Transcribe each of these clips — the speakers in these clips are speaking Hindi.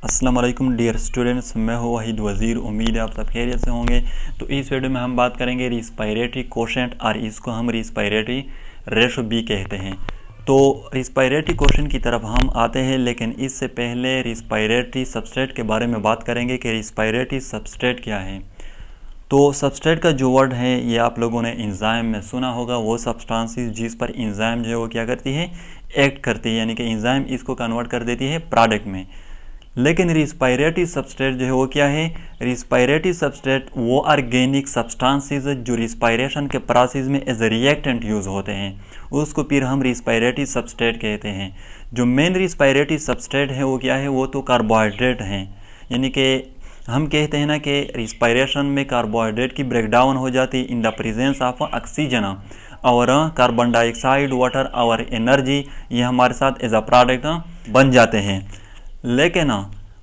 अस्सलाम वालेकुम डियर स्टूडेंट्स, मैं हूँ वहीद वज़ीर। उम्मीद है आप सब खैरियत से होंगे। तो इस वीडियो में हम बात करेंगे रिस्पायरेटरी कोशेंट और इसको हम रिस्पायरेटरी रेशो बी कहते हैं। तो रिस्पायरेटरी कोशेंट की तरफ हम आते हैं, लेकिन इससे पहले रिस्पायरेटरी सबस्ट्रेट के बारे में बात करेंगे कि रिस्पायरेटरी सबस्ट्रेट क्या है। तो सबस्ट्रेट का जो वर्ड है ये आप लोगों ने एंजाइम में सुना होगा। वो सब्सटेंसेस जिस पर एंजाइम जो है वो क्या करती है, एक्ट करती है, यानी कि एंजाइम इसको कन्वर्ट कर देती है प्रोडक्ट में। लेकिन रिस्पायरेटरी सबस्ट्रेट जो है वो क्या है, रिस्पायरेटरी सबस्ट्रेट वो ऑर्गेनिक सब्सटेंसेस जो रिस्पायरेशन के प्रोसेस में एज ए रिएक्टेंट यूज़ होते हैं, उसको फिर हम रिस्पायरेटरी सबस्ट्रेट कहते हैं। जो मेन रिस्पायरेटरी सबस्ट्रेट है वो क्या है, वो तो कार्बोहाइड्रेट हैं। यानी कि हम कहते हैं ना कि रिस्पायरेशन में कार्बोहाइड्रेट की ब्रेकडाउन हो जाती है in the presence of oxygen और कार्बन डाइऑक्साइड, वाटर और एनर्जी, ये हमारे साथ एज अ प्रोडक्ट बन जाते हैं। लेकिन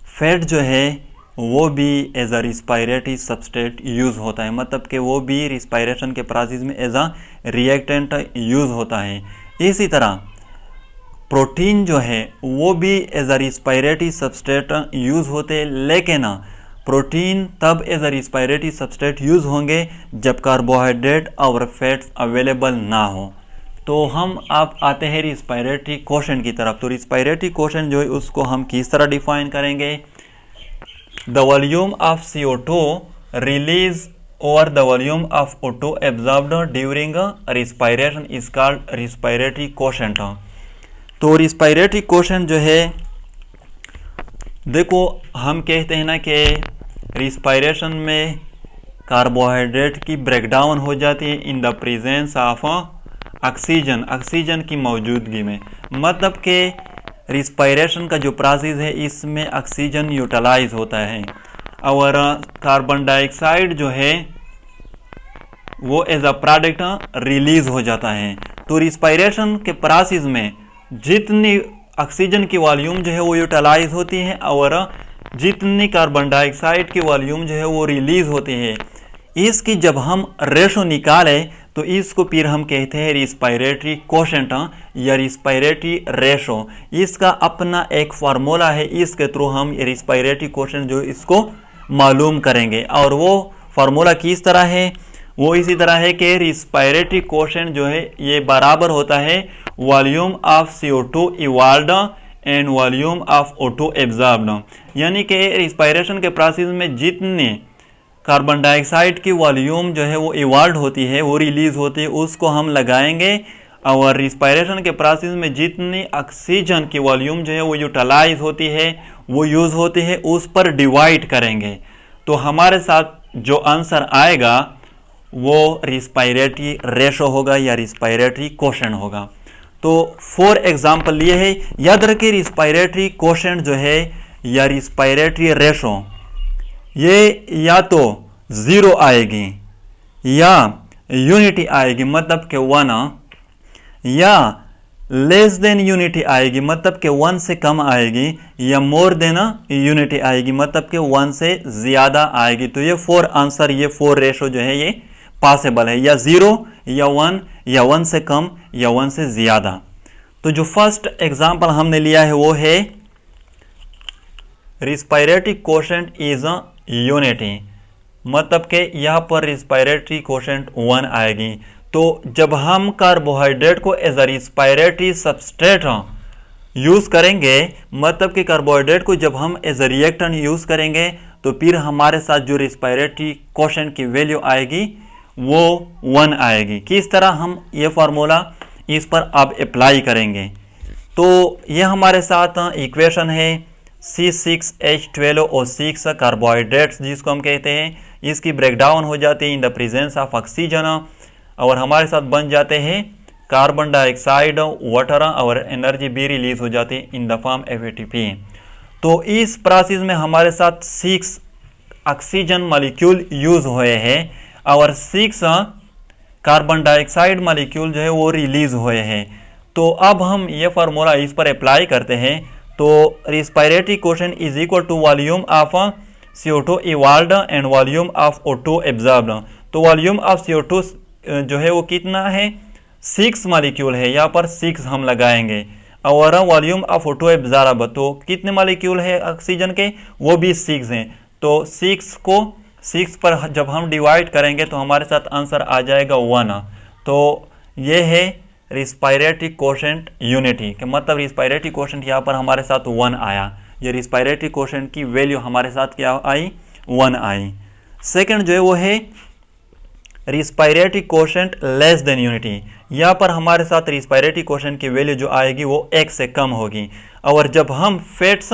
फैट जो है वो भी as a respiratory substrate use होता है, मतलब कि वो भी रिस्पायरेशन के प्रोसेस में एज अ रिएक्टेंट यूज़ होता है। इसी तरह प्रोटीन जो है वो भी as a respiratory substrate use होते हैं, लेकिन प्रोटीन तब as a respiratory substrate use होंगे जब कार्बोहाइड्रेट और फैट्स अवेलेबल ना हो। तो हम आप आते हैं रिस्पायरेटरी कोशेंट की तरफ। तो रिस्पायरेटरी कोशेंट जो है उसको हम किस तरह डिफाइन करेंगे, the volume of CO2 release over the volume of O2 absorbed during respiration is called respiratory quotient. तो रिस्पायरेटरी कोशेंट जो है, देखो हम कहते हैं ना कि रिस्पायरेशन में कार्बोहाइड्रेट की ब्रेकडाउन हो जाती है in the presence of oxygen की मौजूदगी में। मतलब कि रिस्पायरेशन का जो प्रोसेस है इसमें ऑक्सीजन यूटिलाइज होता है और कार्बन डाइऑक्साइड जो है वो एज अ प्रोडक्ट रिलीज हो जाता है। तो रिस्पायरेशन के प्रोसेस में जितनी ऑक्सीजन की वॉल्यूम जो है वो यूटिलाइज होती है और जितनी कार्बन डाइऑक्साइड की वॉल्यूम जो है वो रिलीज होती है, इसकी जब हम रेशो निकालें तो इसको फिर हम कहते हैं रिस्पायरेटरी कोशेंट या रिस्पायरेटरी रेशो। इसका अपना एक फार्मूला है, इसके थ्रू हम रिस्पायरेटरी कोशेंट जो इसको मालूम करेंगे। और वो फार्मूला किस तरह है, वो इसी तरह है कि रिस्पायरेटरी कोशेंट जो है ये बराबर होता है volume of CO2 evolved and volume of O2 absorbed. यानी कि रिस्पायरेशन के प्रोसेस में जितने कार्बन डाइऑक्साइड की वॉल्यूम जो है वो इवॉल्व होती है, वो रिलीज होती है, उसको हम लगाएंगे और रिस्पायरेशन के प्रोसेस में जितनी ऑक्सीजन की वॉल्यूम जो है वो यूटिलाइज होती है, वो यूज़ होती है, उस पर डिवाइड करेंगे। तो हमारे साथ जो आंसर आएगा वो रिस्पायरेटरी रेशो होगा या रिस्पायरेटरी कोशेंट होगा। तो फॉर एग्जाम्पल लिए है, याद रखिए रिस्पायरेटरी कोशेंट जो है या रिस्पायरेटरी रेशो ये या तो ज़ीरो आएगी या यूनिटी आएगी, मतलब कि 1, या लेस देन यूनिटी आएगी, मतलब कि 1 से कम आएगी, या मोर देन यूनिटी आएगी, मतलब कि 1 से ज़्यादा आएगी। तो ये 4 आंसर, ये 4 रेशो जो है ये पॉसिबल है, या 0 या 1 या 1 से कम या 1 से ज़्यादा। तो जो फर्स्ट एग्जांपल हमने लिया है वो है respiratory quotient is a unity, मतलब कि यहाँ पर रिस्पायरेटरी कोशेंट 1 आएगी। तो जब हम कार्बोहाइड्रेट को as a respiratory substrate use करेंगे, मतलब कि कार्बोहाइड्रेट को जब हम एज अ रिएक्टेंट यूज़ करेंगे, तो फिर हमारे साथ जो रिस्पायरेटरी कोशेंट की वैल्यू आएगी वो 1 आएगी। किस तरह हम ये फार्मूला इस पर अब अप्लाई करेंगे, तो ये हमारे साथ इक्वेशन है C6H12O6 कार्बोहाइड्रेट्स जिसको हम कहते हैं, इसकी ब्रेकडाउन हो जाती है in the presence of oxygen और हमारे साथ बन जाते हैं कार्बन डाइऑक्साइड, वाटर और एनर्जी भी रिलीज हो जाती है इन द फॉर्म ATP। तो इस प्रोसेस में हमारे साथ 6 ऑक्सीजन मॉलिक्यूल यूज हुए हैं और 6 कार्बन डाइऑक्साइड मॉलिक्यूल जो है वो रिलीज हुए हैं। तो अब हम ये फार्मूला इस पर अप्लाई करते हैं। तो respiratory quotient is equal to volume of CO2 evolved and volume of O2 absorbed. तो वॉल्यूम ऑफ CO2 जो है वो कितना है, 6 मॉलिक्यूल है, यहाँ पर 6 हम लगाएंगे और वॉल्यूम ऑफ ऑटो एब्जॉर्ब, तो कितने मॉलिक्यूल है ऑक्सीजन के, वो भी 6 हैं। तो 6 को 6 पर जब हम डिवाइड करेंगे तो हमारे साथ आंसर आ जाएगा 1। तो ये है रिस्पायरेटरी कोशेंट यूनिटी का मतलब रिस्पायरेटरी कोशेंट यहाँ पर हमारे साथ 1 आया। ये रिस्पायरेटरी कोशेंट की वैल्यू हमारे साथ क्या आई, 1 आई। सेकंड जो है वो है respiratory quotient less than unity. यहाँ पर हमारे साथ रिस्पायरेटरी कोशेंट की वैल्यू जो आएगी वो 1 से कम होगी। और जब हम फैट्स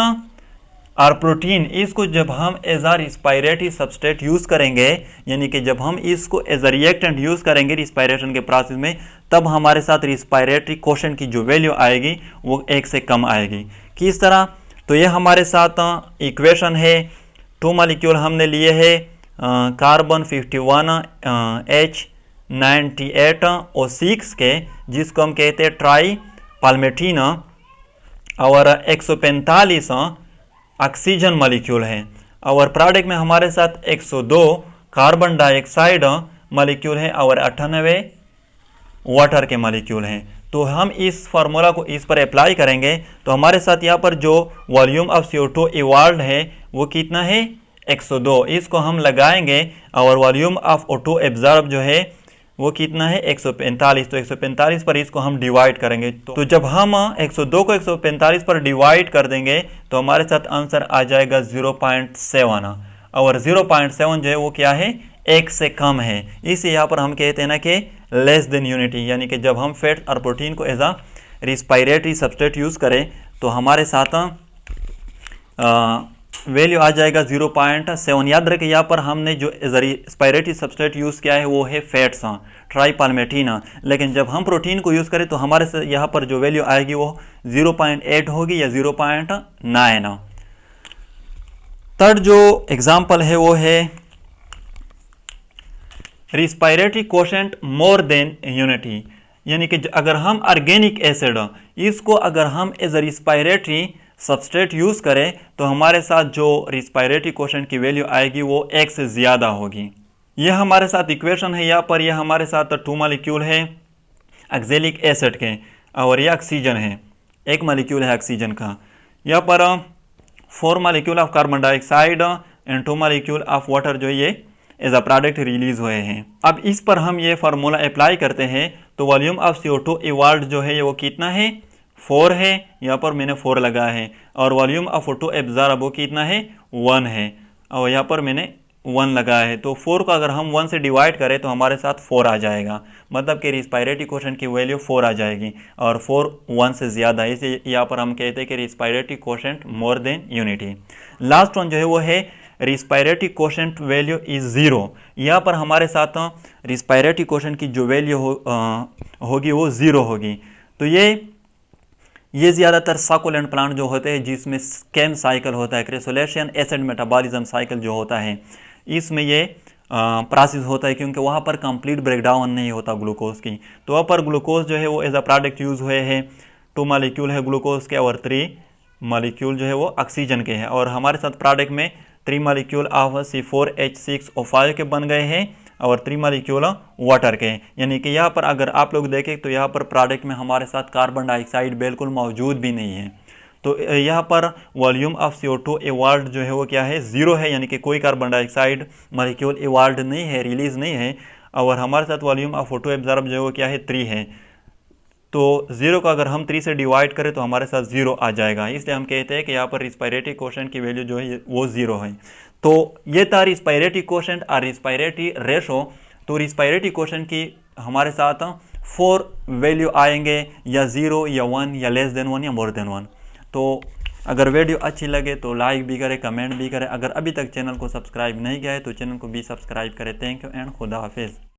और प्रोटीन इसको जब हम एज आ रिस्पायरेटरी सबस्ट्रेट यूज करेंगे, यानी कि जब हम इसको एज अ रिएक्टेंट यूज करेंगे रिस्पायरेशन के प्रोसेस में, तब हमारे साथ रिस्पायरेटरी कोशेंट की जो वैल्यू आएगी वो 1 से कम आएगी। किस तरह, तो ये हमारे साथ इक्वेशन है। 2 मॉलिक्यूल हमने लिए है कार्बन 51 H98O6 के, जिसको हम कहते हैं ट्राई पाल्मेटीन, और 145 ऑक्सीजन मॉलिक्यूल है। और प्रोडक्ट में हमारे साथ 102 कार्बन डाइऑक्साइड मॉलिक्यूल है और 98 वाटर के मॉलिक्यूल हैं। तो हम इस फार्मूला को इस पर अप्लाई करेंगे तो हमारे साथ यहाँ पर जो वॉल्यूम ऑफ CO2 इवॉल्व है वो कितना है, 102। इसको हम लगाएंगे और वॉल्यूम ऑफ O2 एब्जॉर्ब जो है वो कितना है, 145। तो 145 पर इसको हम डिवाइड करेंगे। तो जब हम 102 को 145 पर डिवाइड कर देंगे तो हमारे साथ आंसर आ जाएगा 0.7। और 0.7 जो है वो क्या है, 1 से कम है। इसे यहाँ पर हम कहते हैं ना कि लेस देन यूनिटी, यानी कि जब हम फैट और प्रोटीन को एज आ रिस्पायरेटरी सबस्ट्रेट यूज करें तो हमारे साथ वैल्यू आ जाएगा 0.7। याद रखें यहाँ पर हमने जो रिस्पायरेटरी सबस्ट्रेट यूज किया है वो है फैट्स ट्राईपाल्मेटीन, लेकिन जब हम प्रोटीन को यूज करें तो हमारे साथ यहाँ पर जो वैल्यू आएगी वो 0.8 होगी या 0.9। थर्ड जो एग्जाम्पल है वो है respiratory quotient more than unity, यानी कि अगर हम ऑर्गेनिक एसिड इसको अगर हम as a respiratory substrate use करें तो हमारे साथ जो रिस्पायरेटरी कोशेंट की वैल्यू आएगी वो 1 से ज्यादा होगी। यह हमारे साथ इक्वेशन है। यहाँ पर यह हमारे साथ 2 मॉलिक्यूल है ऑक्सैलिक एसिड के और यह ऑक्सीजन है, 1 मॉलिक्यूल है ऑक्सीजन का। यहाँ पर 4 molecule of carbon dioxide and 2 molecule of water जो ये एज अ प्रोडक्ट रिलीज हुए हैं। अब इस पर हम ये फार्मूला अप्लाई करते हैं तो वॉल्यूम ऑफ CO2 इवॉल्व जो है वो कितना है, 4 है। यहाँ पर मैंने 4 लगाया है। और वॉल्यूम ऑफ O2 एब्जॉर्ब वो कितना है, 1 है, और यहाँ पर मैंने 1 लगाया है। तो 4 को अगर हम 1 से डिवाइड करें तो हमारे साथ 4 आ जाएगा, मतलब कि रिस्पायरेटरी कोशेंट की वैल्यू 4 आ जाएगी और 4 1 से ज़्यादा है। इसे यहाँ पर हम कहते हैं कि respiratory quotient more than unity. Last one जो है वो है रिस्पायरेटरी कोशेंट वैल्यू इज 0। यहाँ पर हमारे साथ रिस्पायरेटरी कोशेंट की जो वैल्यू होगी वो 0 होगी। तो ये ज़्यादातर सकुलेंट प्लांट जो होते हैं जिसमें केम साइकिल होता है, क्रेसोलेशियन एसिड मेटाबॉलिज्म साइकिल जो होता है, इसमें ये प्रोसेस होता है क्योंकि वहाँ पर कंप्लीट ब्रेकडाउन नहीं होता ग्लूकोज की। तो वहाँ पर ग्लूकोज जो है वो एज अ प्रोडक्ट यूज हुए हैं। 2 मॉलिक्यूल है ग्लूकोज के और 3 मॉलिक्यूल जो है वो ऑक्सीजन के हैं। और हमारे साथ प्रोडक्ट में 3 मॉलिक्यूल ऑफ C4H6O5 के बन गए हैं और 3 मॉलिक्यूल वाटर के, यानी कि यहाँ पर अगर आप लोग देखें तो यहाँ पर प्रोडक्ट में हमारे साथ कार्बन डाइऑक्साइड बिल्कुल मौजूद भी नहीं है। तो यहाँ पर वॉल्यूम ऑफ CO2 इवॉल्व जो है वो क्या है, 0 है, यानी कि कोई कार्बन डाइऑक्साइड मॉलिक्यूल इवॉल्व नहीं है, रिलीज नहीं है। और हमारे साथ वॉल्यूम ऑफ O2 एब्जॉर्ब जो है वो क्या है, 3 है। तो 0 को अगर हम 3 से डिवाइड करें तो हमारे साथ 0 आ जाएगा। इसलिए हम कहते हैं कि यहाँ पर रिस्पायरेटरी कोशेंट की वैल्यू जो है वो 0 है। तो ये था रिस्पायरेटरी कोशेंट और रिस्पायरेटरी रेशो। तो रिस्पायरेटरी कोशेंट की हमारे साथ 4 वैल्यू आएंगे, या 0 या 1 या लेस देन 1 या मोर देन 1। तो अगर वीडियो अच्छी लगे तो लाइक भी करें, कमेंट भी करें। अगर अभी तक चैनल को सब्सक्राइब नहीं किया है तो चैनल को भी सब्सक्राइब करें। थैंक यू एंड खुदा हाफिज़।